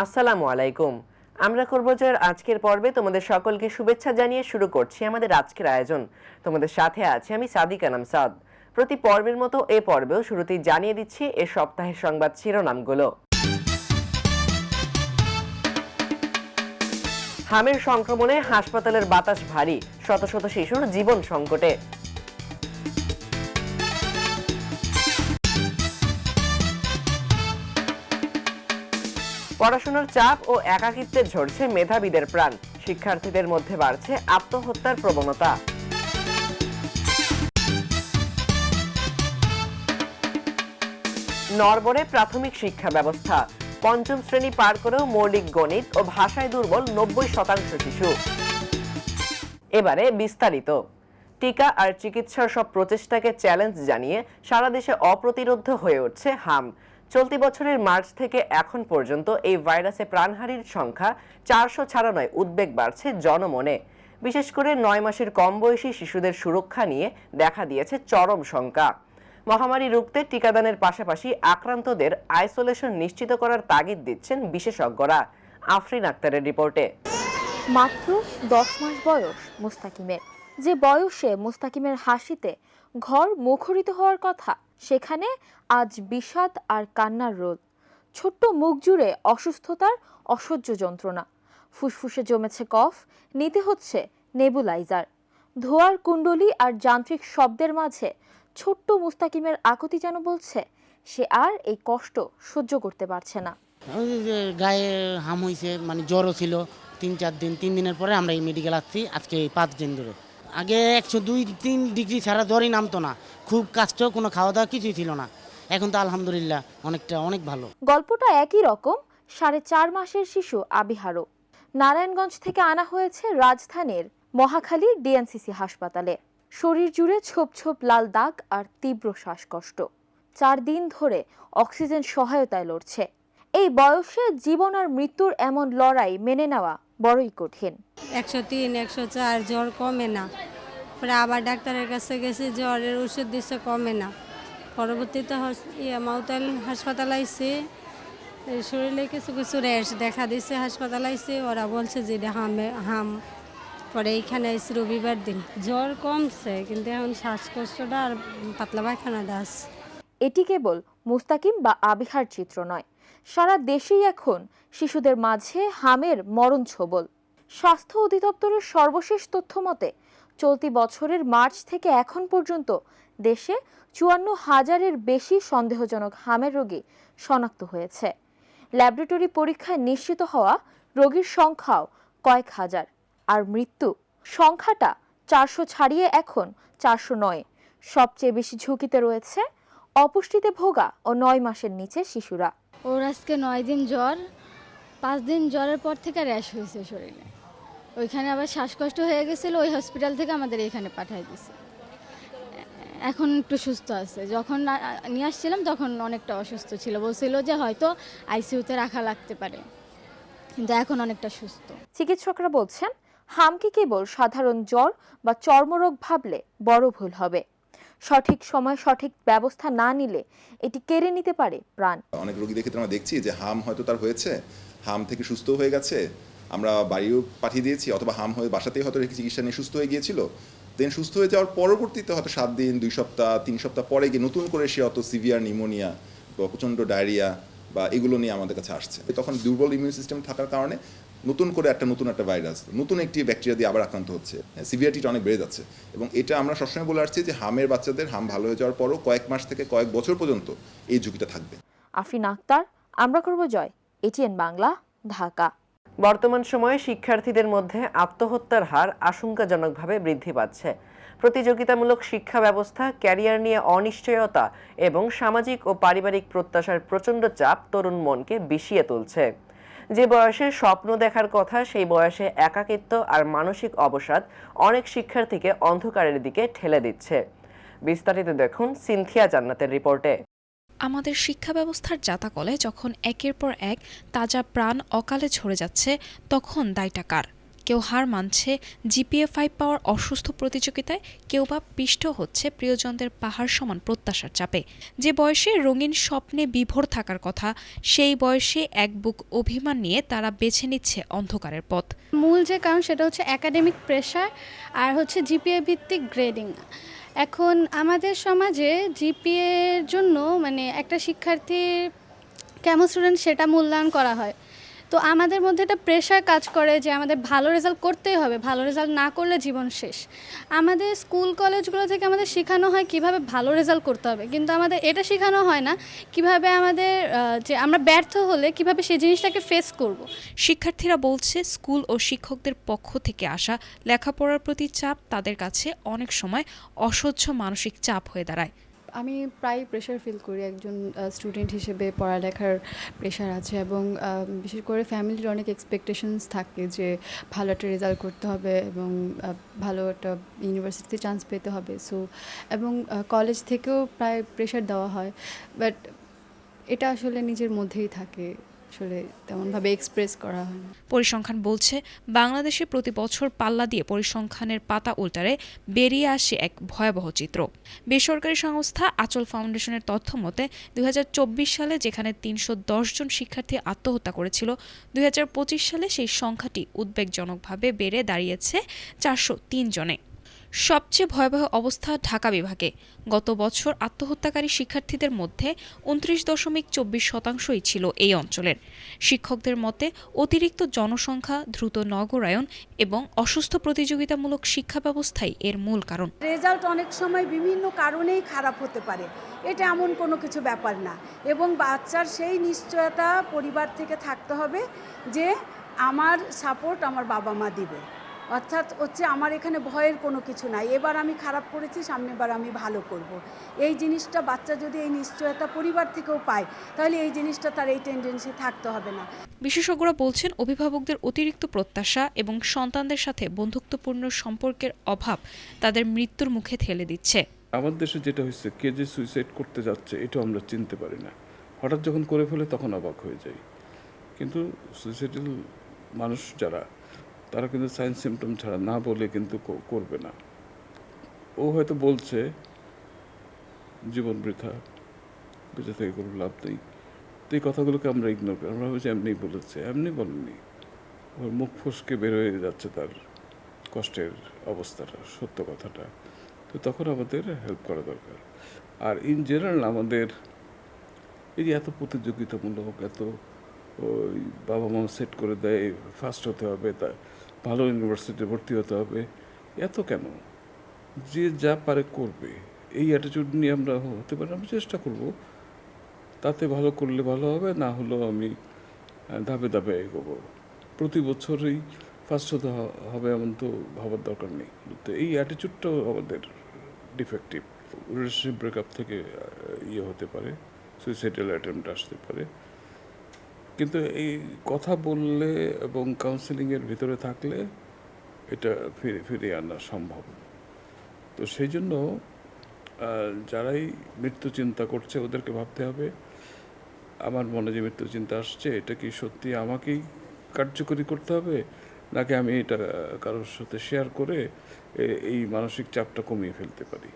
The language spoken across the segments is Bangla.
আসসালামু আলাইকুম। আমরা করব জয়ের আজকের পর্বে তোমাদের সকলকে শুভেচ্ছা জানিয়ে শুরু করছি আমাদের আজকের আয়োজন। তোমাদের সাথে আছি আমি সাদিক আনাম সাদ। প্রতি পর্বের মতো এ পর্বেও শুরুতেই জানিয়ে দিচ্ছি এ সপ্তাহের সংবাদ শিরোনামগুলো। হামের সংক্রমণে হাসপাতালের বাতাস ভারী, শত শত শিশুর জীবন সংকটে। পড়াশোনার চাপ ও একাকিত্বে ঝরছে মেধাবীদের প্রাণ, শিক্ষার্থীদের মধ্যে বাড়ছে আত্মহত্যার প্রবণতা। নড়বড়ে প্রাথমিক শিক্ষা ব্যবস্থা, পঞ্চম শ্রেণী পার করেও মৌলিক গণিত ও ভাষায় দুর্বল 90% শিশু। এবারে বিস্তারিত। টিকা আর চিকিৎসার সব প্রচেষ্টাকে চ্যালেঞ্জ জানিয়ে সারা দেশে অপ্রতিরোধ্য হয়ে উঠছে হাম। চলতি বছরের মার্চ থেকে এখন পর্যন্ত এই ভাইরাসে প্রাণহানির সংখ্যা 400 ছাড়া নয়, উদ্বেগ বাড়ছে জনমনে। বিশেষ করে 9 মাসের কম বয়সী শিশুদের সুরক্ষা নিয়ে দেখা দিয়েছে চরম শঙ্কা। মহামারী রুখতে টিকাদানের পাশাপাশি আক্রান্তদের আইসোলেশন নিশ্চিত করার তাগিদ দিচ্ছেন বিশেষজ্ঞরা। আফরিন আক্তারের রিপোর্টে। মাত্র 10 মাস বয়স মুস্তাকিমের, যে বয়সে মুস্তাকিমের হাসিতে ঘর মুখরিত হওয়ার কথা, সেখানে আজ বিষাদ আর কান্নার রোল। ছোট্ট মুখ জুড়ে অসুস্থতার অসহ্য যন্ত্রণা, ফুসফুসে জমেছে কফ, নিতে হচ্ছে নেবুলাইজার। ধোয়ার কুণ্ডলি আর যান্ত্রিক শব্দের মাঝে ছোট্ট মুস্তাকিমের আকুতি যেন বলছে সে আর এই কষ্ট সহ্য করতে পারছে না। গায়ে হাম হয়েছে, মানে জ্বরও ছিল 3-4 দিন। 3 দিনের পরে আমরা এই মেডিকেল আসছি, আজকে 5 দিন ধরে। আগে 102-3 ডিগ্রি ছাড়া জ্বরই নামতো না, খুব কষ্ট, কোনো খাওয়া দাওয়া কিছুই ছিল না। এখন তো আলহামদুলিল্লাহ অনেক ভালো। গল্পটা একই রকম 4.5 মাসের শিশু আবিহারও। নারায়ণগঞ্জ থেকে আনা হয়েছে রাজধানীর মহাখালী ডিএনসিসি হাসপাতালে। শরীর জুড়ে ছোপ ছোপ লাল দাগ আর তীব্র শ্বাসকষ্ট। 4 দিন ধরে অক্সিজেন সহায়তায় লড়ছে। এই বয়সে জীবন আর মৃত্যুর এমন লড়াই মেনে নেওয়া বড়ই কঠিন। 103-104 জ্বর কমে না, পরে আবার ডাক্তারের কাছে গেছি, জ্বরের ওষুধ দিচ্ছে, কমে না। পরবর্তীতে মাউতাল হাসপাতাল আইসি, শরীরে কিছু কিছু র্যাশ দেখা দিচ্ছে, হাসপাতাল আইসি, ওরা বলছে যে হাম। পরে এইখানে আইসি রবিবার দিন, জ্বর কমছে, কিন্তু এখন শ্বাসকষ্টটা আর পাতলা পায়খানাটা আছে। এটি কেবল মুস্তাকিম বা আবিহার চিত্র নয়, সারা দেশেই এখন শিশুদের মাঝে হামের মরণ ছোবল। স্বাস্থ্য অধিদপ্তরের সর্বশেষ তথ্য মতে চলতি বছরের মার্চ থেকে এখন পর্যন্ত দেশে 54,000-এর বেশি সন্দেহজনক হামের রোগী শনাক্ত হয়েছে। ল্যাবরেটরি পরীক্ষায় নিশ্চিত হওয়া রোগীর সংখ্যাও কয়েক হাজার, আর মৃত্যু সংখ্যাটা 400 ছাড়িয়ে এখন 409। সবচেয়ে বেশি ঝুঁকিতে রয়েছে অপুষ্টিতে ভোগা ও 9 মাসের নিচে শিশুরা। ওর আজকে 9 দিন জ্বর, 5 দিন জ্বরের পর থেকে র্যাশ হয়েছে শরীরে। ওইখানে আবার শ্বাসকষ্ট হয়ে গেছিলো, ওই হসপিটাল থেকে আমাদের এখানে পাঠিয়ে দিয়েছে। এখন একটু সুস্থ আছে। যখন নিয়ে আসছিলাম তখন অনেকটা অসুস্থ ছিল, বলছিল যে হয়তো আইসিইউতে রাখা লাগতে পারে, কিন্তু এখন অনেকটা সুস্থ। চিকিৎসকরা বলছেন হামকে কেবল সাধারণ জ্বর বা চর্মরোগ ভাবলে বড় ভুল হবে। সঠিক সময় সঠিক ব্যবস্থা না নিলে এটি কেড়ে নিতে পারে প্রাণ। অনেক রোগীদের ক্ষেত্রে আমরা দেখছি যে হাম হয়তো তার হয়েছে, হাম থেকে সুস্থ হয়ে গেছে, আমরা বাড়িও পাঠিয়ে দিয়েছি, অথবা হাম হয়ে বাসাতেই হয়তো রেখে চিকিৎসা নিয়ে সুস্থ হয়ে গিয়েছিল। দেন সুস্থ হয়ে যাওয়ার পরবর্তীতে হয়তো 7 দিন, 2 সপ্তাহ, 3 সপ্তাহ পরে গিয়ে নতুন করে সে অত সিভিয়ার নিউমোনিয়া বা প্রচণ্ড ডায়রিয়া বা এগুলো নিয়ে আমাদের কাছে আসছে। তখন দুর্বল ইমিউন সিস্টেম থাকার কারণে নতুন করে নতুন একটা ভাইরাস, নতুন একটি ব্যাকটেরিয়া দিয়ে আবার আক্রান্ত হচ্ছে, সিভিয়ারিটিটা অনেক বেড়ে যাচ্ছে। এবং এটা আমরা সবসময় বলে আসছি যে হামের বাচ্চাদের হাম ভালো হয়ে যাওয়ার পরও কয়েক মাস থেকে কয়েক বছর পর্যন্ত এই ঝুঁকিটা থাকবে। আফরিন আক্তার, আমরা করব জয়, এটিএন বাংলা, ঢাকা। বর্তমান সময়ে শিক্ষার্থীদের মধ্যে আত্মহত্যার হার আশঙ্কাজনকভাবে বৃদ্ধি পাচ্ছে। প্রতিযোগিতামূলক শিক্ষা ব্যবস্থা, ক্যারিয়ার নিয়ে অনিশ্চয়তা এবং সামাজিক ও পারিবারিক প্রত্যাশার প্রচণ্ড চাপ তরুণ মনকে বিষিয়ে তুলছে। যে বয়সে স্বপ্ন দেখার কথা, সেই বয়সে একাকিত্ব আর মানসিক অবসাদ অনেক শিক্ষার্থীকে অন্ধকারের দিকে ঠেলে দিচ্ছে। বিস্তারিত দেখুন সিনথিয়া জান্নাতের রিপোর্টে। আমাদের শিক্ষা ব্যবস্থার জাতাকলে যখন একের পর এক তাজা প্রাণ অকালে ঝরে যাচ্ছে, তখন দায়টা কার? কেউ হার মানছে জিপিএ 5 পাওয়ার অসুস্থ প্রতিযোগিতায়, কেউ বা পিষ্ট হচ্ছে প্রিয়জনদের পাহাড় সমান প্রত্যাশার চাপে। যে বয়সে রঙিন স্বপ্নে বিভোর থাকার কথা, সেই বয়সে এক বুক অভিমান নিয়ে তারা বেছে নিচ্ছে অন্ধকারের পথ। মূল যে কারণ সেটা হচ্ছে একাডেমিক প্রেশার আর হচ্ছে জিপিএ ভিত্তিক গ্রেডিং। এখন আমাদের সমাজে জিপিএর জন্য মানে একটা শিক্ষার্থীর কেমন স্টুডেন্ট সেটা মূল্যায়ন করা হয়। তো আমাদের মধ্যে একটা প্রেশার কাজ করে যে আমাদের ভালো রেজাল্ট করতেই হবে, ভালো রেজাল্ট না করলে জীবন শেষ। আমাদের স্কুল কলেজগুলো থেকে আমাদের শেখানো হয় কিভাবে ভালো রেজাল্ট করতে হবে, কিন্তু আমাদের এটা শেখানো হয় না কিভাবে আমাদের যে আমরা ব্যর্থ হলে কিভাবে সেই জিনিসটাকে ফেস করব। শিক্ষার্থীরা বলছে স্কুল ও শিক্ষকদের পক্ষ থেকে আসা লেখাপড়ার প্রতি চাপ তাদের কাছে অনেক সময় অসহ্য মানসিক চাপ হয়ে দাঁড়ায়। আমি প্রায় প্রেশার ফিল করি একজন স্টুডেন্ট হিসেবে। পড়ালেখার প্রেশার আছে এবং বিশেষ করে ফ্যামিলির অনেক এক্সপেকটেশনস থাকে যে ভালো একটা রেজাল্ট করতে হবে এবং ভালো একটা ইউনিভার্সিটিতে চান্স পেতে হবে। সো এবং কলেজ থেকেও প্রায় প্রেশার দেওয়া হয়, বাট এটা আসলে নিজের মধ্যেই থাকে, আসলে তেমনভাবে এক্সপ্রেস করা হয় না। পরিসংখ্যান বলছে বাংলাদেশে প্রতি বছর পাল্লা দিয়ে পরিসংখ্যানের পাতা উল্টারে বেরিয়ে আসে এক ভয়াবহ চিত্র। বেসরকারি সংস্থা আঁচল ফাউন্ডেশনের তথ্য মতে 2024 সালে যেখানে 310 জন শিক্ষার্থী আত্মহত্যা করেছিল, 2025 সালে সেই সংখ্যাটি উদ্বেগজনকভাবে বেড়ে দাঁড়িয়েছে 403 জনে। সবচেয়ে ভয়াবহ অবস্থা ঢাকা বিভাগে। গত বছর আত্মহত্যাকারী শিক্ষার্থীদের মধ্যে 29.24% ছিল এই অঞ্চলের। শিক্ষকদের মতে অতিরিক্ত জনসংখ্যা, দ্রুত নগরায়ন এবং অসুস্থ প্রতিযোগিতামূলক শিক্ষা ব্যবস্থাই এর মূল কারণ। রেজাল্ট অনেক সময় বিভিন্ন কারণেই খারাপ হতে পারে, এটা এমন কোনো কিছু ব্যাপার না। এবং বাচ্চার সেই নিশ্চয়তা পরিবার থেকে থাকতে হবে যে আমার সাপোর্ট আমার বাবা মা দিবে, অর্থাৎ হচ্ছে আমার এখানে ভয়ের কোনো কিছু নাই, এবার আমি খারাপ করেছি সামনেবার আমি ভালো করব। এই জিনিসটা বাচ্চা যদি এই নিশ্চয়তা পরিবার থেকেও পায় তাহলে এই জিনিসটা তার এই টেন্ডেন্সি থাকতে হবে না। বিশেষজ্ঞরা বলছেন অভিভাবকদের অতিরিক্ত প্রত্যাশা এবং সন্তানদের সাথে বন্ধুত্বপূর্ণ সম্পর্কের অভাব তাদের মৃত্যুর মুখে ঠেলে দিচ্ছে। আমার দেশে যেটা হচ্ছে, কে যে সুইসাইড করতে যাচ্ছে এটাও আমরা চিনতে পারি না। হঠাৎ যখন করে ফেলে তখন অবাক হয়ে যাই। কিন্তু সুইসাইডাল মানুষ যারা, তারা কিন্তু সাইন সিমটম ছাড়া না বলে কিন্তু করবে না। ও হয়তো বলছে জীবন বৃথা, বেঁচে থেকে কোনো লাভ নেই। তো এই কথাগুলোকে আমরা ইগনোর করি, আমরা ভাবছি এমনি বলেছে, এমনি বলেনি। ওর মুখ ফসকে বের হয়ে যাচ্ছে তার কষ্টের অবস্থাটা, সত্য কথাটা। তো তখন আমাদের হেল্প করা দরকার। আর ইন জেনারেল আমাদের এই যে এত প্রতিযোগিতামূলক, এত ওই বাবা মা সেট করে দেয় ফার্স্ট হতে হবে, তা ভালো ইউনিভার্সিটিতে ভর্তি হতে হবে, এত কেন? যে যা পারে করবে, এই অ্যাটিটিউড নিয়ে আমরা হতে পারি। আমি চেষ্টা করব, তাতে ভালো করলে ভালো হবে, না হলেও আমি ধাপে ধাপে এগোবো। প্রতি বছরই ফার্স্ট হতে হবে এমন তো ভাবার দরকার নেই। তো এই অ্যাটিটিউডটাও আমাদের ডিফেক্টিভ। রিলেশনশিপ ব্রেকআপ থেকে হতে পারে, সুইসাইডাল অ্যাটেম্পট আসতে পারে। কিন্তু এই কথা বললে এবং কাউন্সেলিংয়ের ভিতরে থাকলে এটা ফিরিয়ে আনা সম্ভব। তো সেই জন্য যারাই মৃত্যু চিন্তা করছে ওদেরকে ভাবতে হবে, আমার মনে যে মৃত্যু চিন্তা আসছে এটা কি সত্যি আমাকেই কার্যকরী করতে হবে, নাকি আমি এটা কারোর সাথে শেয়ার করে এই মানসিক চাপটা কমিয়ে ফেলতে পারি।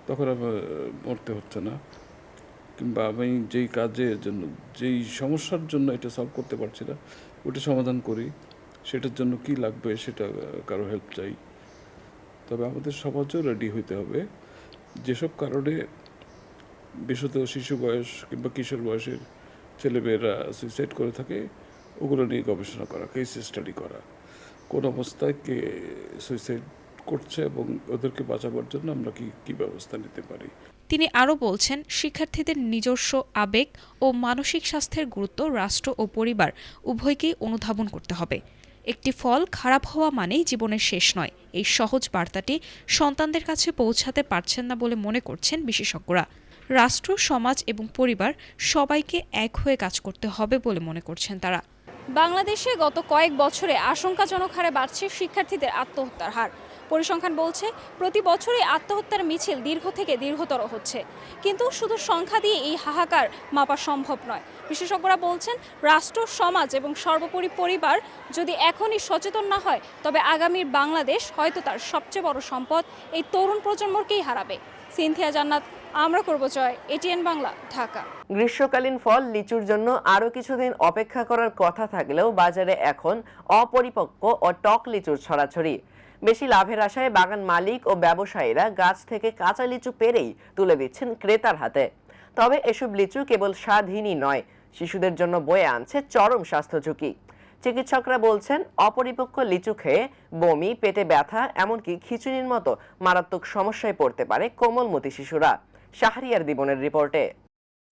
তখন আমার মরতে হচ্ছে না, কিংবা আমি যেই কাজের জন্য, যেই সমস্যার জন্য এটা সলভ করতে পারছি না ওটা সমাধান করি, সেটার জন্য কি লাগবে সেটা কারো হেল্প চাই। তবে আমাদের সমাজও রেডি হইতে হবে যেসব কারণে বিশেষত শিশু বয়স কিংবা কিশোর বয়সের ছেলেমেয়েরা সুইসাইড করে থাকে, ওগুলো নিয়ে গবেষণা করা, কেস স্টাডি করা, কোন অবস্থায় কে সুইসাইড করছে এবং ওদেরকে বাঁচাবার জন্য আমরা কি ব্যবস্থা নিতে পারি। তিনি আরও বলছেন, শিক্ষার্থীদের নিজস্ব আবেগ ও মানসিক স্বাস্থ্যের গুরুত্ব রাষ্ট্র ও পরিবার উভয়কেই অনুধাবন করতে হবে। একটি ফল খারাপ হওয়া মানেই জীবনের শেষ নয়, এই সহজ বার্তাটি সন্তানদের কাছে পৌঁছাতে পারছেন না বলে মনে করছেন বিশেষজ্ঞরা। রাষ্ট্র, সমাজ এবং পরিবার সবাইকে এক হয়ে কাজ করতে হবে বলে মনে করছেন তারা। বাংলাদেশে গত কয়েক বছরে আশঙ্কাজনক হারে বাড়ছে শিক্ষার্থীদের আত্মহত্যার হার। পরিসংখ্যান বলছে প্রতি বছরই আত্মহত্যার মিছিল দীর্ঘ থেকে দীর্ঘতর হচ্ছে, কিন্তু শুধু সংখ্যা দিয়ে এই হাহাকার মাপা সম্ভব নয়। বিশেষজ্ঞরা বলছেন রাষ্ট্র, সমাজ এবং সর্বোপরি পরিবার যদি এখনই সচেতন না হয়, তবে আগামীর বাংলাদেশ হয়তো তার সবচেয়ে বড় সম্পদ এই তরুণ প্রজন্মকেই হারাবে। সিনথিয়া জান্নাত, আমরা করব জয়, এটিএন বাংলা, ঢাকা। গ্রীষ্মকালীন ফল লিচুর জন্য আরো কিছুদিন অপেক্ষা করার কথা থাকলেও বাজারে এখন অপরিপক্ক ও টক লিচুর ছড়াছড়ি। বেশি লাভের আশায় বাগান মালিক ও ব্যবসায়ীরা গাছ থেকে কাঁচা লিচু পেরেই তুলে দিচ্ছেন ক্রেতার হাতে। তবে এসব লিচু কেবল স্বাদহীনই নয়, শিশুদের জন্য বয়ে আনছে চরম স্বাস্থ্য ঝুঁকি। চিকিৎসকরা বলছেন অপরিপক্ক লিচু খেয়ে বমি, পেটে ব্যথা, এমনকি খিঁচুনির মতো মারাত্মক সমস্যায় পড়তে পারে কোমলমতি শিশুরা। শাহরিয়ার দিবনের রিপোর্টে।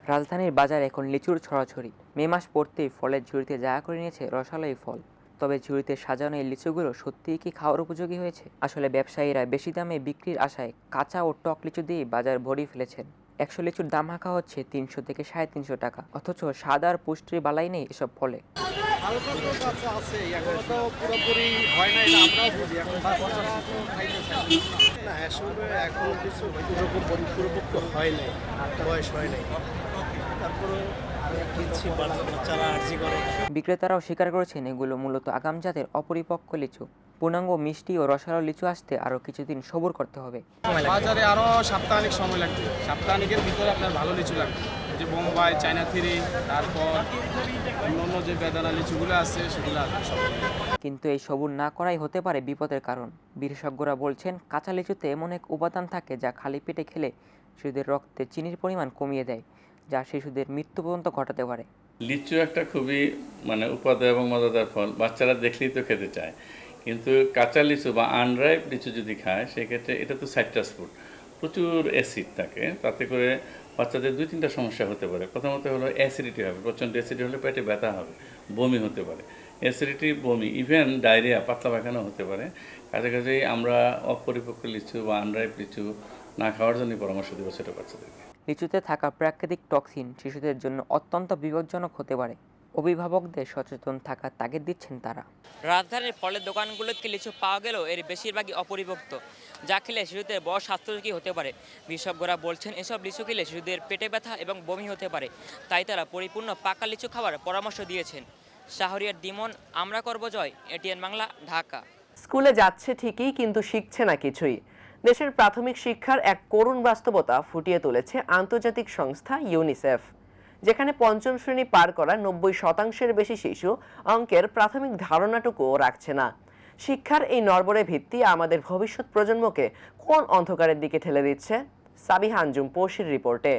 রাজধানীর বাজারে এখন লিচুর ছড়াছড়ি। মে মাস পড়তেই ফলের ঝুড়িতে জায়গা করে নিয়েছে রসালো ফল। তবে ঝুড়িতে সাজানো এই লিচুগুলো সত্যিই কি খাওয়ার উপযোগী হয়েছে? আসলে ব্যবসায়ীরা বেশি দামে বিক্রির আশায় কাঁচা ও টক লিচু দিয়ে বাজার ভরিয়ে ফেলেছেন। 100 লিচুর দাম রাখা হচ্ছে 300 থেকে 350 টাকা, অথচ স্বাদ আর পুষ্টির বালাই নেই এসব ফলে। বিক্রেতারাও স্বীকার করেছেন এগুলো মূলত আগাম জাতের অপরিপক্ক লিচু। পূর্ণাঙ্গ মিষ্টি ও রসালো লিচু আসতে আরো কিছুদিন সবুর করতে হবে। বাজারে আরো সপ্তাহানিক সময় লাগবে, সপ্তাহানিকের ভিতরে আপনার ভালো লিচু লাগবে, যে বোম্বাই, চায়না থ্রি, তারপর অন্যান্য যে বেদানা লিচুগুলো আছে সেগুলো আসবে। কিন্তু এই সবুর না করাই হতে পারে বিপদের কারণ। বিশেষজ্ঞরা বলছেন কাঁচা লিচুতে এমন এক উপাদান থাকে যা খালি পেটে খেলে শিশুদের রক্তে চিনির পরিমাণ কমিয়ে দেয়, যা শিশুদের মৃত্যু পর্যন্ত ঘটাতে পারে। লিচু একটা খুবই উপাদেয় এবং মজাদার ফল, বাচ্চারা দেখলেই তো খেতে চায়। কিন্তু কাঁচা লিচু বা আনরাইপ লিচু যদি খায় সেক্ষেত্রে এটা তো সাইট্রাস ফ্রুট, প্রচুর অ্যাসিড থাকে, তাতে করে বাচ্চাদের 2-3টা সমস্যা হতে পারে। প্রথমত হলো অ্যাসিডিটি হবে, প্রচণ্ড অ্যাসিড হলে পেটে ব্যথা হবে, বমি হতে পারে, অ্যাসিডিটি, বমি, ইভেন ডায়রিয়া, পাতলা পায়খানা হতে পারে। কাছাকাছি আমরা অপরিপক্ক লিচু বা আনরাইপ লিচু না খাওয়ার জন্য পরামর্শ দেবো ছোটো বাচ্চাদেরকে। লিচুতে থাকা প্রাকৃতিক টক্সিন শিশুদের জন্য অত্যন্ত বিপজ্জনক হতে পারে। অভিভাবকদের সচেতন থাকার তাগিদ দিচ্ছেন তারা। রাজধানীর ফলের দোকানগুলোতে লিচু পাওয়া গেলেও এর বেশিরভাগই অপরিপক্ত, যা খেলে শিশুদের বড় স্বাস্থ্য ঝুঁকি হতে পারে। বিশেষজ্ঞরা বলছেন এসব লিচু খেলে শিশুদের পেটে ব্যথা এবং বমি হতে পারে, তাই তারা পরিপূর্ণ পাকা লিচু খাওয়ার পরামর্শ দিয়েছেন। শাহরিয়ার দিমন, আমরা করব জয়, এটিএন বাংলা, ঢাকা। স্কুলে যাচ্ছে ঠিকই, কিন্তু শিখছে না কিছুই। দেশের প্রাথমিক শিক্ষার এক করুণ বাস্তবতা ফুটিয়ে তুলেছে আন্তর্জাতিক সংস্থা ইউনিসেফ, যেখানে পঞ্চম শ্রেণী পার করা 90% বেশি শিশু অঙ্কের প্রাথমিক ধারণাটুকুও রাখছে না। শিক্ষার এই নড়বড়ে ভিত্তি আমাদের ভবিষ্যৎ প্রজন্মকে কোন অন্ধকারের দিকে ঠেলে দিচ্ছে? সাবিহা আঞ্জুম পৌশির রিপোর্টে।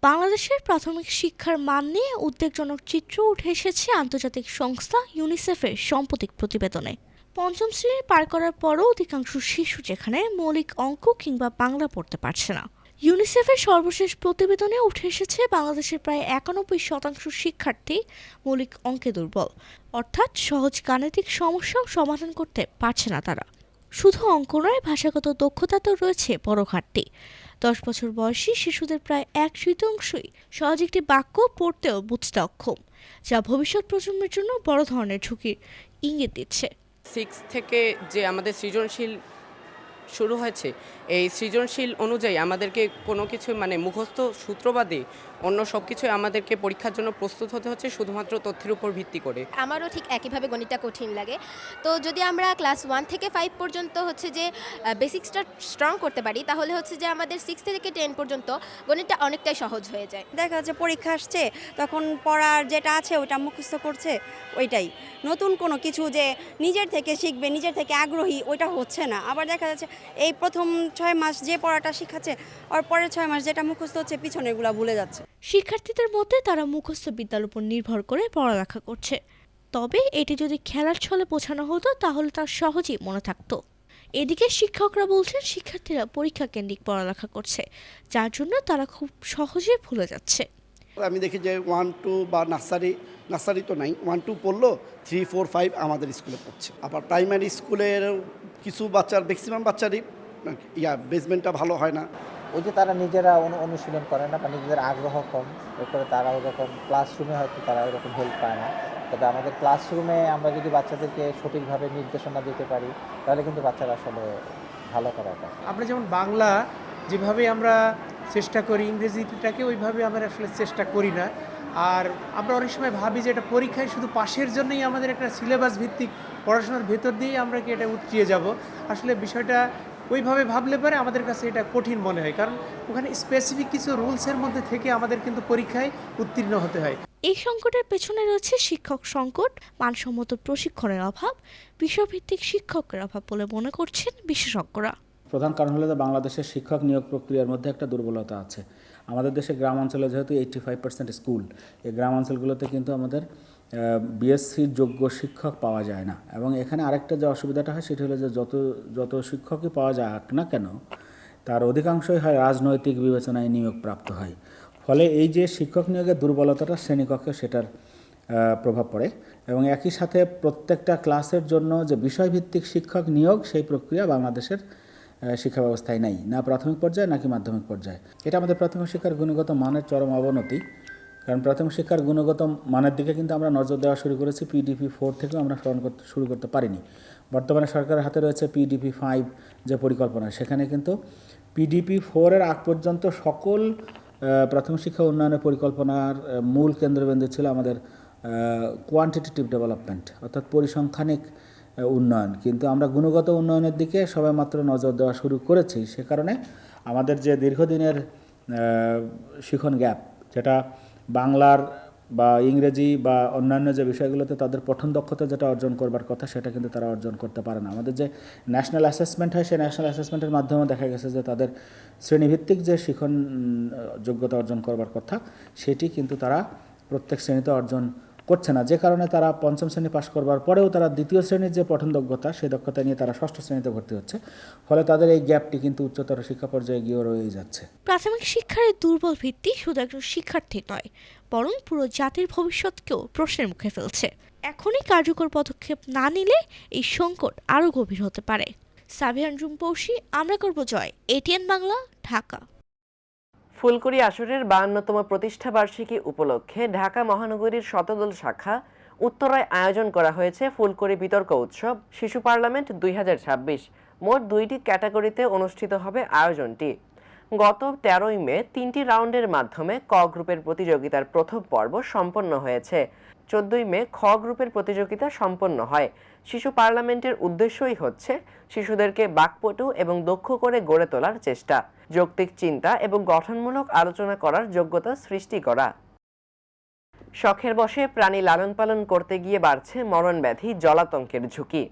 বাংলাদেশের প্রাথমিক শিক্ষার মান নিয়ে উদ্বেগজনক চিত্র উঠে এসেছে আন্তর্জাতিক সংস্থা ইউনিসেফের সাম্প্রতিক প্রতিবেদনে। পঞ্চম শ্রেণী পার করার পরও অধিকাংশ শিশু যেখানে মৌলিক অঙ্ক কিংবা বাংলা পড়তে পারছে না। ইউনিসেফের সর্বশেষ প্রতিবেদনে উঠে এসেছে বাংলাদেশের প্রায় 91% শিক্ষার্থী মৌলিক অঙ্কে দুর্বল, অর্থাৎ সহজ গাণিতিক সমস্যাও সমাধান করতে পারছে না তারা। শুধু অঙ্ক নয়, ভাষাগত দক্ষতাতেও রয়েছে বড় ঘাটতি। 10 বছর বয়সী শিশুদের প্রায় 1/3 সহজ একটি বাক্য পড়তেও বুঝতে অক্ষম, যা ভবিষ্যৎ প্রজন্মের জন্য বড় ধরনের ঝুঁকির ইঙ্গিত দিচ্ছে। 6 থেকে যে আমাদের সৃজনশীল শুরু হয়েছে, এই সৃজনশীল অনুযায়ী আমাদেরকে কোনো কিছু মুখস্থ সূত্রবাদী অন্য সব কিছুই আমাদেরকে পরীক্ষার জন্য প্রস্তুত হতে হচ্ছে শুধুমাত্র তথ্যের উপর ভিত্তি করে। আমারও ঠিক একইভাবে গণিতটা কঠিন লাগে। তো যদি আমরা ক্লাস 1 থেকে 5 পর্যন্ত যে বেসিক্সটা স্ট্রং করতে পারি, তাহলে যে আমাদের 6 থেকে 10 পর্যন্ত গণিতটা অনেকটাই সহজ হয়ে যায়। দেখা যাচ্ছে পরীক্ষা আসছে, তখন পড়ার যেটা আছে ওটা মুখস্থ করছে, ওইটাই নতুন কোনো কিছু যে নিজের থেকে শিখবে, নিজের থেকে আগ্রহী, ওইটা হচ্ছে না। আবার দেখা যাচ্ছে এই প্রথম 6 মাস যে পড়াটা শিখাচ্ছে, আর পরের 6 মাস যেটা মুখস্থ হচ্ছে পিছনেরগুলো ভুলে যাচ্ছে। শিক্ষার্থীদের মধ্যে তারা মুখস্থ বিদ্যার উপর নির্ভর করে পড়ালেখা করছে, তবে এটি যদি খেলার ছলে বোঝানো হতো তাহলে তার সহজেই মনে থাকতো। এদিকে শিক্ষকরা বলছেন শিক্ষার্থীরা পরীক্ষা কেন্দ্রিক পড়ালেখা করছে, যার জন্য তারা খুব সহজে ভুলে যাচ্ছে। আমি দেখি যে 1-2 বা নার্সারি তো নাই, 1-2 পড়লো, 3-4-5 আমাদের স্কুলে পড়ছে। আবার প্রাইমারি স্কুলের কিছু বাচ্চার, ম্যাক্সিমাম বাচ্চারই বেসমেন্টটা ভালো হয় না। ওই যে তারা নিজেরা অনুশীলন করে না বা নিজেদের আগ্রহ কম, এরপরে তারা ওরকম ক্লাসরুমে হয়তো তারা ওরকম হেল্প পায় না। তবে আমাদের ক্লাসরুমে আমরা যদি বাচ্চাদেরকে সঠিকভাবে নির্দেশনা দিতে পারি, তাহলে কিন্তু বাচ্চারা আসলে ভালো করার কথা। আমরা যেমন বাংলা যেভাবে আমরা চেষ্টা করি, ইংরেজিটাকে ওইভাবে আমরা আসলে চেষ্টা করি না। আর আমরা অনেক সময় ভাবি যে এটা পরীক্ষায় শুধু পাশের জন্যই আমাদের একটা সিলেবাস ভিত্তিক পড়াশোনার ভেতর দিয়েই আমরা কি এটা উতরিয়ে যাব। আসলে বিষয়টা ওইভাবে ভাবলে পরে আমাদের কাছে এটা কঠিন মনে হয়, কারণ ওখানে স্পেসিফিক কিছু রুলসের মধ্যে থেকে আমাদের কিন্তু পরীক্ষায় উত্তীর্ণ হতে হয়। এই সংকটের পেছনে রয়েছে শিক্ষক সংকট, মানসম্মত প্রশিক্ষণের অভাব, বিষয়ভিত্তিক শিক্ষকের অভাব বলে মনে করছেন বিশেষজ্ঞরা। প্রধান কারণ হলো যে বাংলাদেশের শিক্ষক নিয়োগ প্রক্রিয়ার মধ্যে একটা দুর্বলতা আছে। আমাদের দেশে গ্রাম অঞ্চলে যেহেতু 85% স্কুল, এই গ্রাম অঞ্চলগুলোতে কিন্তু আমাদের বিএসসির যোগ্য শিক্ষক পাওয়া যায় না। এবং এখানে আরেকটা যে অসুবিধাটা হয় সেটা হলো যে যত শিক্ষকই পাওয়া যাক না কেন, তার অধিকাংশই হয় রাজনৈতিক বিবেচনায় নিয়োগপ্রাপ্ত হয়। ফলে এই যে শিক্ষক নিয়োগের দুর্বলতাটা শ্রেণীকক্ষে সেটার প্রভাব পড়ে। এবং একই সাথে প্রত্যেকটা ক্লাসের জন্য যে বিষয়ভিত্তিক শিক্ষক নিয়োগ, সেই প্রক্রিয়া বাংলাদেশের শিক্ষা ব্যবস্থায় নাই, না প্রাথমিক পর্যায়ে নাকি মাধ্যমিক পর্যায়ে। এটা আমাদের প্রাথমিক শিক্ষার গুণগত মানের চরম অবনতি। কারণ প্রাথমিক শিক্ষার গুণগত মানের দিকে কিন্তু আমরা নজর দেওয়া শুরু করেছি PDP 4 থেকেও আমরা শুরু করতে পারিনি। বর্তমানে সরকারের হাতে রয়েছে PDP 5 যে পরিকল্পনা, সেখানে কিন্তু PDP 4 এর আগ পর্যন্ত সকল প্রাথমিক শিক্ষা উন্নয়নের পরিকল্পনার মূল কেন্দ্রবিন্দু ছিল আমাদের কোয়ান্টিটেটিভ ডেভেলপমেন্ট, অর্থাৎ পরিসংখ্যানিক উন্নয়ন। কিন্তু আমরা গুণগত উন্নয়নের দিকে সবেমাত্র নজর দেওয়া শুরু করেছি। সে কারণে আমাদের যে দীর্ঘদিনের শিখন গ্যাপ, যেটা বাংলার বা ইংরেজি বা অন্যান্য যে বিষয়গুলোতে তাদের পঠন দক্ষতা যেটা অর্জন করবার কথা, সেটা কিন্তু তারা অর্জন করতে পারে না। আমাদের যে ন্যাশনাল অ্যাসেসমেন্ট হয়, সেই ন্যাশনাল অ্যাসেসমেন্টের মাধ্যমে দেখা গেছে যে তাদের শ্রেণীভিত্তিক যে শিখন যোগ্যতা অর্জন করবার কথা, সেটি কিন্তু তারা প্রত্যেক শ্রেণীতে অর্জন করছে না। যে কারণে তারা পঞ্চম শ্রেণী পাশ করবার পরেও তারা দ্বিতীয় শ্রেণীর যে পঠন দক্ষতা, সেই দক্ষতা নিয়ে তারা ষষ্ঠ শ্রেণীতে ভর্তি হচ্ছে। ফলে তাদের এই গ্যাপটি কিন্তু উচ্চতর শিক্ষা পর্যায়ে গিয়েও রয়েই যাচ্ছে। প্রাথমিক শিক্ষার এই দুর্বল ভিত্তি শুধু একজন শিক্ষার্থী নয়, বরং পুরো জাতির ভবিষ্যৎকেও প্রশ্নের মুখে ফেলছে। এখনই কার্যকর পদক্ষেপ না নিলে এই সংকট আরও গভীর হতে পারে। সাবিহান রুমপৌশী, আমরা করব জয়, ATN বাংলা, ঢাকা। ফুলকুড়ি আসরের 52তম প্রতিষ্ঠা বার্ষিকী উপলক্ষে ঢাকা মহানগরীর শতদল শাখা উত্তরায় আয়োজন করা হয়েছে ফুলকুড়ি বিতর্ক উৎসব শিশু পার্লামেন্ট 2026। মোট 2টি ক্যাটাগরিতে অনুষ্ঠিত হবে আয়োজনটি। গত 13ই মে 3টি রাউন্ডের মাধ্যমে ক গ্রুপের প্রতিযোগিতার প্রথম পর্ব সম্পন্ন হয়েছে। 14ই মে খ গ্রুপের প্রতিযোগিতা সম্পন্ন হয়। শিশু পার্লামেন্টের উদ্দেশ্যই হচ্ছে শিশুদেরকে বাকপটু এবং দক্ষ করে গড়ে তোলার চেষ্টা, যৌক্তিক চিন্তা এবং গঠনমূলক আলোচনা করার যোগ্যতা সৃষ্টি করা। শখের বশে প্রাণী লালন পালন করতে গিয়ে বাড়ছে মরণ ব্যাধি, জলাতঙ্কের ঝুঁকি।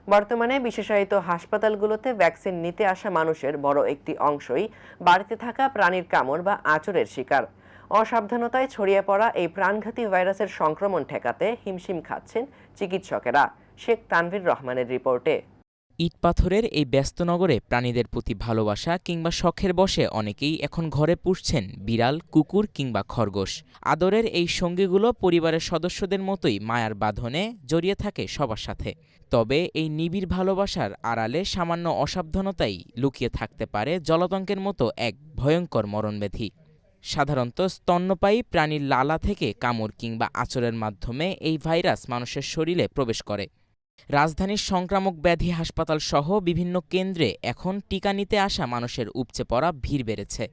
বর্তমানে বিশেষায়িত হাসপাতালগুলোতে ভ্যাকসিন নিতে আসা মানুষের বড় একটি অংশই বাড়িতে থাকা প্রাণীর কামড় বা আঁচড়ের শিকার। অসাবধানতায় ছড়িয়ে পড়া এই প্রাণঘাতী ভাইরাসের সংক্রমণ ঠেকাতে হিমশিম খাচ্ছেন চিকিৎসকেরা। শেখ তানভীর রহমানের রিপোর্টে। ইটপাথরের এই ব্যস্ত নগরে প্রাণীদের প্রতি ভালোবাসা কিংবা শখের বশে অনেকেই এখন ঘরে পুষছেন বিড়াল, কুকুর কিংবা খরগোশ। আদরের এই সঙ্গীগুলো পরিবারের সদস্যদের মতোই মায়ার বাঁধনে জড়িয়ে থাকে সবার সাথে। তবে এই নিবিড় ভালোবাসার আড়ালে সামান্য অসাবধানতাই লুকিয়ে থাকতে পারে জলাতঙ্কের মতো এক ভয়ঙ্কর মরণব্যাধি। সাধারণত স্তন্যপায়ী প্রাণীর লালা থেকে কামড় কিংবা আঁচড়ের মাধ্যমে এই ভাইরাস মানুষের শরীরে প্রবেশ করে। রাজধানীর সংক্রামক ব্যাধি হাসপাতাল সহ বিভিন্ন কেন্দ্রে এখন টিকা নিতে আসা মানুষের উপচে পড়া ভিড় বেড়েছে।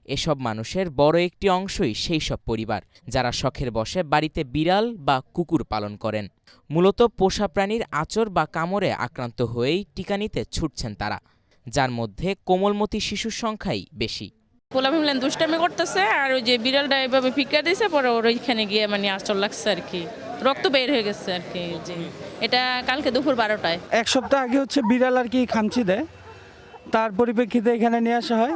এসব মানুষের বড় একটি অংশই সেই সব পরিবার যারা শখের বশে বাড়িতে বিড়াল বা কুকুর পালন করেন। মূলত পোষা প্রাণীর আঁচড় বা কামড়ে আক্রান্ত হয়েই টিকা নিতে ছুটছেন তারা, যার মধ্যে কোমলমতি শিশুর সংখ্যাই বেশি। পোলা মিলেন দুষ্টামি করতেছে, আর ওই যে বিড়ালটা এভাবে ফিকা দিয়েছে, পরে ওর ওইখানে গিয়ে মানে আঁচড় লাগছে আর কি, রক্ত বের হয়ে গেছে আর কি। যে এটা কালকে দুপুর 12টায়। এক সপ্তাহ আগে হচ্ছে বিড়াল আর কি খামচি দেয়, তার পরিপ্রেক্ষিতে এখানে নিয়ে আসা হয়।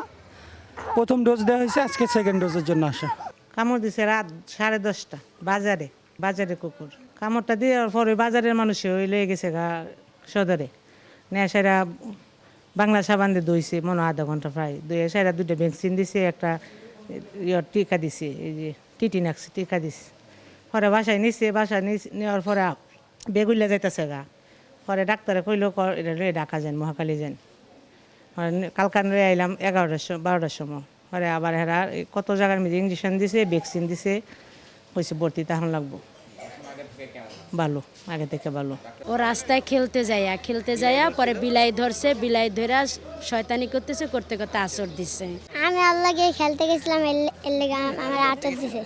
প্রথম ডোজ দেওয়া হয়েছে, আজকে সেকেন্ড ডোজের জন্য আসা। কামড় দিছে রাত 10:30 বাজারে কুকুর কামড়টা দেওয়ার পরে বাজারের মানুষ ওই লেগে গেছে সদরে নেশারা বাংলা সাবান দিয়ে ধুইছে, মনে আধা ঘন্টা প্রায় ধুয়ে সারা 2টা ভ্যাকসিন দিছে, একটা টিকা দিছে, এই যে টিটিনাক্স টিকা দিছে। পরে বাসায় নিচ্ছে, বাসায় নেওয়ার পরে বেগুলিয়া যাইতেছে পরে ডাক্তারে কইল এটা লয়ে ঢাকা যান, মহাকালী যান। কালকান লয়ে আইলাম 11-12টার সময়। পরে আবার হেরা কত জায়গার মধ্যে ইঞ্জেকশন দিছে, ভ্যাকসিন দিছে, কইছে ভর্তি তখন লাগবো। ভালো, আগে থেকে ভালো। ও রাস্তায় খেলতে যায়া পরে বিলাই ধরছে, বিলাই ধরে শয়তানি করতেছে, করতে করতে আচর দিচ্ছে। আমি আল্লাহকে খেলতে গেছিলাম, এর লেগে আমার আচর দিছে।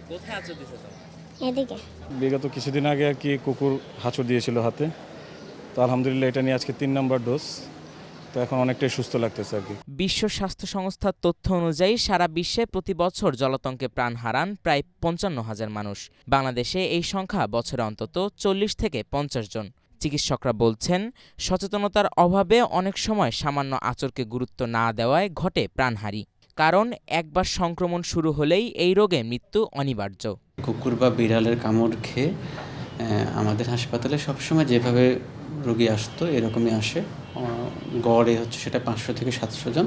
কোথায় আচর দিছে? এদিকে বিগত কিছুদিন আগে আর কি কুকুর হাঁচড় দিয়েছিল হাতে, তো আলহামদুলিল্লাহ এটা নিয়ে আজকে 3 নম্বর ডোজ, তো এখন অনেকটাই সুস্থ লাগতেছে আর কি। বিশ্ব স্বাস্থ্য সংস্থার তথ্য অনুযায়ী সারা বিশ্বে প্রতি বছর জলাতঙ্কে প্রাণ হারান প্রায় 55,000 মানুষ। বাংলাদেশে এই সংখ্যা বছরে অন্তত 40 থেকে 50 জন। চিকিৎসকরা বলছেন, সচেতনতার অভাবে অনেক সময় সামান্য আচরকে গুরুত্ব না দেওয়ায় ঘটে প্রাণহানি। কারণ একবার সংক্রমণ শুরু হলেই এই রোগে মৃত্যু অনিবার্য। কুকুর বা বিড়ালের কামড় খেয়ে আমাদের হাসপাতালে সবসময় যেভাবে রোগী আসতো এরকমই আসে, গড়ে হচ্ছে সেটা 500 থেকে 700 জন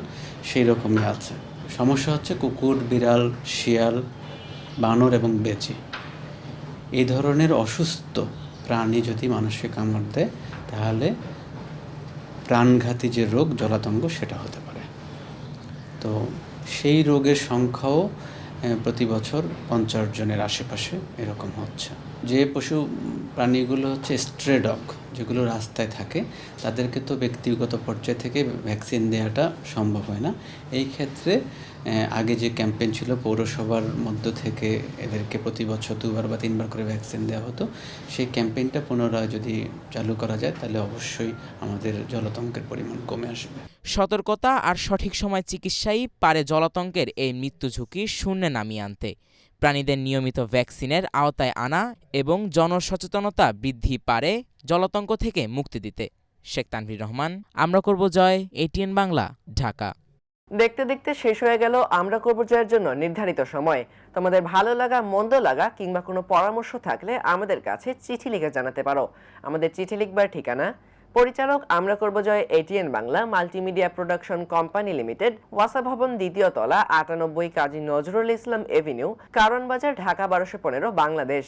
সেই রকমই আছে। সমস্যা হচ্ছে কুকুর, বিড়াল, শিয়াল, বানর এবং বেজি, এই ধরনের অসুস্থ প্রাণী যদি মানুষকে কামড় দেয় তাহলে প্রাণঘাতী যে রোগ জলাতঙ্ক সেটা হতে পারে। তো সেই রোগের সংখ্যাও প্রতি বছর 50 জনের আশেপাশে এরকম হচ্ছে। যে পশু প্রাণীগুলো হচ্ছে স্ট্রে ডগ, যেগুলো রাস্তায় থাকে, তাদেরকে তো ব্যক্তিগত পর্যায় থেকে ভ্যাকসিন দেওয়াটা সম্ভব হয় না। এই ক্ষেত্রে আগে যে ক্যাম্পেইন ছিল পৌরসভার মধ্য থেকে এদেরকে প্রতি বছর 2বার বা 3বার করে ভ্যাকসিন দেওয়া হতো, সেই ক্যাম্পেইনটা পুনরায় যদি চালু করা যায় তাহলে অবশ্যই আমাদের জলাতঙ্কের পরিমাণ কমে আসবে। সতর্কতা আর সঠিক সময় চিকিৎসাই পারে জলাতঙ্কের এই মৃত্যু ঝুঁকি শূন্যে নামিয়ে আনতে। প্রাণীদের নিয়মিত ভ্যাকসিনের আওতায় আনা এবং জনসচেতনতা বৃদ্ধি পারে জলাতঙ্ক থেকে মুক্তি দিতে। শেখ তানভীর রহমান, আমরা করব জয়, ATN বাংলা, ঢাকা। দেখতে দেখতে শেষ হয়ে গেল আমরা করব জয়ের জন্য নির্ধারিত সময়। তোমাদের ভালো লাগা, মন্দ লাগা কিংবা কোনো পরামর্শ থাকলে আমাদের কাছে চিঠি লিখে জানাতে পারো। আমাদের চিঠি লিখবার ঠিকানা: পরিচালক আমরা করব জয়, ATN Bangla multimedia production company limited, ওয়াসা ভবন, 2য় তলা, 98 কাজী নজরুল ইসলাম এভিনিউ, কারণ বাজার, ঢাকা 1215, বাংলাদেশ।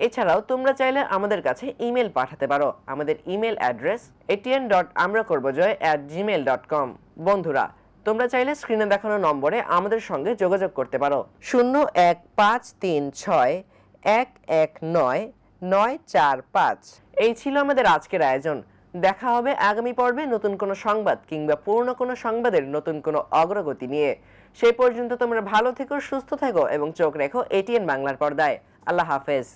এছাড়াও তোমরা চাইলে আমাদের কাছে ইমেল পাঠাতে পারো। আমাদের ইমেল অ্যাড্রেস atn.amrakorbojoy@gmail.com। বন্ধুরা, তোমরা চাইলে স্ক্রিনে দেখানো নম্বরে আমাদের সঙ্গে যোগাযোগ করতে পারো। 015361194945। এই ছিল আমাদের আজকের আয়োজন। দেখা হবে আগামী পর্বে নতুন কোনো সংবাদ কিংবা পুরনো কোনো সংবাদের নতুন কোনো অগ্রগতি নিয়ে। সেই পর্যন্ত তোমরা ভালো থেকো, সুস্থ থেকো এবং চোখ রেখো ATN বাংলার পর্দায়। আল্লাহ হাফেজ।